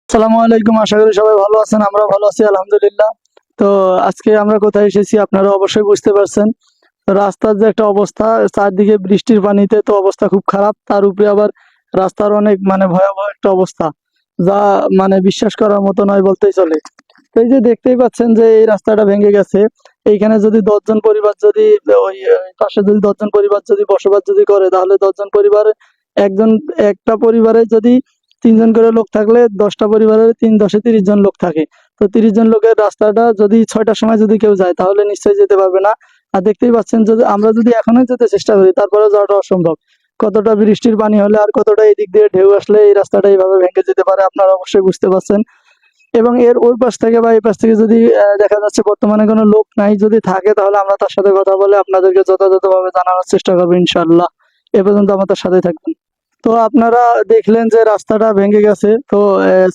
আসসালামু আলাইকুম। আশা করি সবাই ভালো আছেন, আমরা ভালো আছি আলহামদুলিল্লাহ। তো আজকে আমরা কোথায় এসেছি আপনারা অবশ্যই বুঝতে পারছেন। রাস্তার যে একটা অবস্থা, চারদিকে বৃষ্টির পানিতে তো অবস্থা খুব খারাপ, তার উপরে আবার রাস্তার অনেক ভয়াবহ একটা অবস্থা, যা বিশ্বাস করার মতো নয় বলতেই চলে। তো এই যে দেখতেই পাচ্ছেন যে এই রাস্তাটা ভেঙে গেছে। এইখানে যদি 10 জন পরিবার যদি ওই পাশে যদি 10 জন পরিবার যদি বসবাস যদি করে, তাহলে 10 জন পরিবারে একজন একটা পরিবারে যদি 3 জন করে লোক থাকলে 10টা পরিবারের 3×10 30 জন লোক থাকে। তো 30 জন লোকের রাস্তাটা যদি 6টার সময় যদি কেউ যায় তাহলে নিশ্চয়ই যেতে পারবে না। আর দেখতেই পাচ্ছেন যদি আমরা যদি এখনই যেতে চেষ্টা করি তারপরে যাওয়াটা অসম্ভব। কতটা বৃষ্টির পানি হলে আর কতটা এদিক দিয়ে ঢেউ আসলে এই রাস্তাটা এইভাবে ভেঙে যেতে পারে আপনারা অবশ্যই বুঝতে পারছেন। এবং এর ওই পাশ থেকে বা এই পাশ থেকে যদি দেখা যাচ্ছে বর্তমানে কোনো লোক নাই, যদি থাকে তাহলে আমরা তার সাথে কথা বলে আপনাদেরকে যথাযথভাবে জানানোর চেষ্টা করবো ইনশাআল্লাহ। এ পর্যন্ত আমাদের সাথে থাকবেন। তো আপনারা দেখলেন যে রাস্তাটা ভেঙে গেছে। তো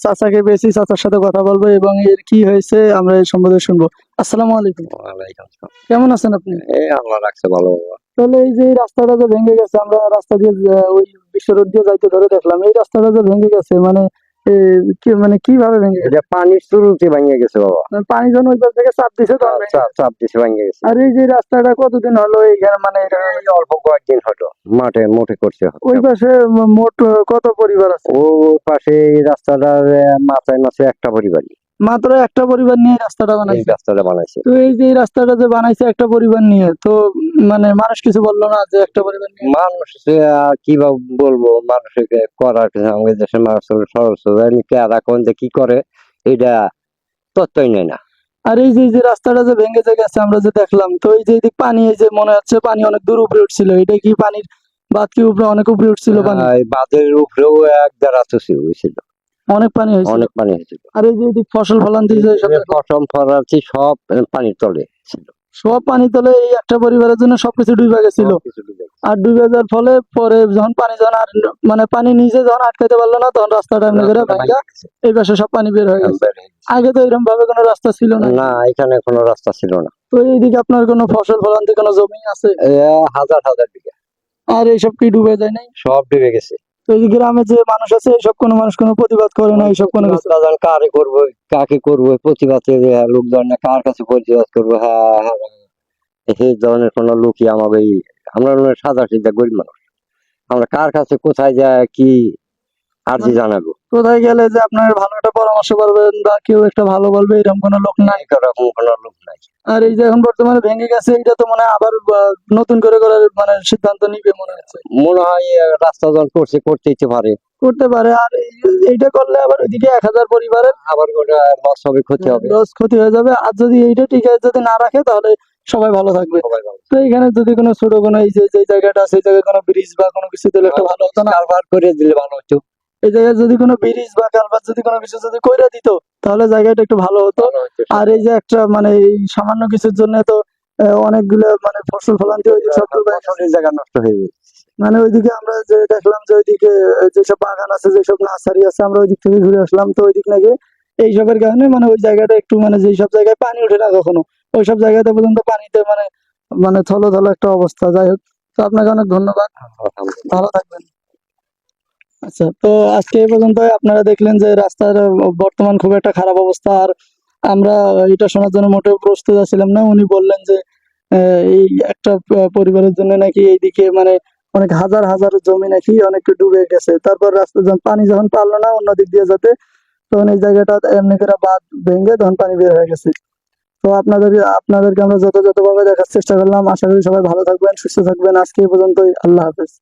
চাচাকে পেয়েছি, চাচার সাথে কথা বলবো এবং এর কি হয়েছে আমরা এই সম্বন্ধে শুনবো। আসসালামু আলাইকুম। ওয়ালাইকুম আসসালাম। কেমন আছেন আপনি? এই আল্লাহ রাখছে ভালো বাবা। তাহলে এই যে এই রাস্তাটা যে ভেঙে গেছে, আমরা রাস্তা দিয়ে ওই বিশ্ব রোড দিয়ে যাইতে ধরে দেখলাম এই রাস্তাটা যে ভেঙে গেছে, এ, কি কিভাবে ভেঙে গেছে? এটা পানির শুরুতে ভাঙিয়ে গেছে বাবা। পানি যখন ওই পাশ থেকে চাপ দিছে তখন ভেঙে গেছে। চাপ দিছে ভাঙিয়ে গেছে। আর এই যে রাস্তাটা কতদিন হলো এইখানে এই অল্প কয়েকদিন হয়তো মাঠে মোটে করছে। ওই পাশে মোট কত পরিবার আছে? ও পাশে এই রাস্তাটার মাথায় মাঝে একটা পরিবারই মাত্র একটা পরিবার নিয়ে রাস্তাটা এই বানাইছে। রাস্তাটা বানাইছে। তো এই যে এই রাস্তাটা যে বানাইছে একটা পরিবার নিয়ে, তো মানুষ কিছু বললো না যে একটা পরিবার নিয়ে? মানুষ আর কি বা বলবো, মানুষকে করার কিছু আমাদের দেশের মানুষ কেরা কোন যে কি করে এটা তথ্যই নেই না। আর এই যে রাস্তাটা যে ভেঙে যে গেছে আমরা যে দেখলাম, তো এই যে এদিক পানি, এই যে মনে হচ্ছে পানি অনেক দূর উপরে উঠছিল, এটা কি পানির বাঁধ কি উপরে অনেক উপরে উঠছিল পানি? এই বাঁধের উপরেও এক দেড় হয়েছিল, অনেক পানি হয়েছিল। অনেক পানি হয়েছিল। আর এই যে এদিক ফসল ফলান দিয়েছে পশম ফরাচ্ছি সব পানির তলে ছিল। সব পানি তলে, এই একটা পরিবারের জন্য সবকিছু ডুবে গেছিল। সবকিছু ডুবে গেছে। আর ডুবে যাওয়ার ফলে পরে যখন পানি যখন আর পানি নিজে যখন আটকাতে পারলো না, তখন রাস্তাটা এমনি করে রাস্তাটা ভাঙা ভেঙে গেছে। এই পাশে সব পানি বের হয়ে গেছে। বের হয়ে গেছে। আগে তো এরকম ভাবে কোনো রাস্তা ছিল না। না, এখানে কোনো রাস্তা ছিল না। তো এইদিকে আপনার কোনো ফসল ফলান্তি কোনো জমি আছে? হাজার হাজার বিঘা। আর এইসব কি ডুবে যায় নাই? সব ডুবে গেছে। তো এই যে গ্রামে যে মানুষ আছে এইসব কোনো মানুষ কোনো প্রতিবাদ করে না এইসব কোনো কিছু? প্রতিবাদ কারে করবো, কাকে করবো প্রতিবাদ? লোকজন না কার কাছে প্রতিবাদ করবো? হ্যাঁ হ্যাঁ, এই ধরনের কোনো লোকই আমাকে আমরা সাদা সিধা গরিব মানুষ, আমরা কার কাছে কোথায় যায় কি আরজি জানাবো? কোথায় গেলে যে আপনার ভালো একটা পরামর্শ করবেন বা কেউ একটা ভালো বলবে এরকম কোনো লোক নাই? এরকম কোনো লোক নাই। আর এই যে এখন বর্তমানে ভেঙে গেছে, এটা তো মনে হয় আবার নতুন করে করার সিদ্ধান্ত নিবে মনে হচ্ছে। মনে হয় রাস্তা যখন করছে করতে ইচ্ছে পারে। করতে পারে। আর এইটা করলে আবার ওইদিকে 1000 পরিবারের আবার ওটা লস হবে, ক্ষতি হবে। লস ক্ষতি হয়ে যাবে। আর যদি এইটা ঠিক আছে যদি না রাখে তাহলে সবাই ভালো থাকবে। সবাই ভালো। তো এখানে যদি কোনো ছোট কোনো এই যে জায়গাটা আছে, এই জায়গায় কোনো ব্রিজ বা কোনো কিছু দিলে একটা ভালো হতো না? কারবার করে দিলে ভালো হতো। এই জায়গায় যদি কোনো ব্রিজ বা কালভার যদি কোনো কিছু যদি কইরা দিত তাহলে জায়গাটা একটু ভালো হতো। ভালো হতো। আর এই যে একটা এই সামান্য কিছুর জন্য তো অনেকগুলো ফসল ফলান্তি ওইদিকে সব ডুবে গেছে। ফসলের জায়গা নষ্ট হয়ে যায়। ওইদিকে আমরা যে দেখলাম যে ওইদিকে যেসব বাগান আছে, যেসব নার্সারি আছে, আমরা ওইদিক থেকে ঘুরে আসলাম। তো ওইদিক নাকি এইসবের কারণে ওই জায়গাটা একটু যেসব জায়গায় পানি ওঠে না কখনো, ওইসব জায়গাতে পর্যন্ত পানিতে থলো থলো একটা অবস্থা। যাই হোক, তো আপনাকে অনেক ধন্যবাদ, ভালো থাকবেন। আচ্ছা, তো আজকে এই পর্যন্ত। আপনারা দেখলেন যে রাস্তার বর্তমান খুব একটা খারাপ অবস্থা। আর আমরা এটা শোনার জন্য মোটেও প্রস্তুত ছিলাম না। উনি বললেন যে এই একটা পরিবারের জন্য নাকি এইদিকে অনেক হাজার হাজার জমি নাকি অনেক ডুবে গেছে। তারপর রাস্তা যখন পানি যখন পারলো না অন্য দিক দিয়ে যেতে, তখন এই জায়গাটা এমনি করে বাঁধ ভেঙে তখন পানি বের হয়ে গেছে। তো আপনাদেরকে আমরা যথাযথভাবে দেখার চেষ্টা করলাম। আশা করি সবাই ভালো থাকবেন, সুস্থ থাকবেন। আজকে এই পর্যন্তই। আল্লাহ হাফেজ।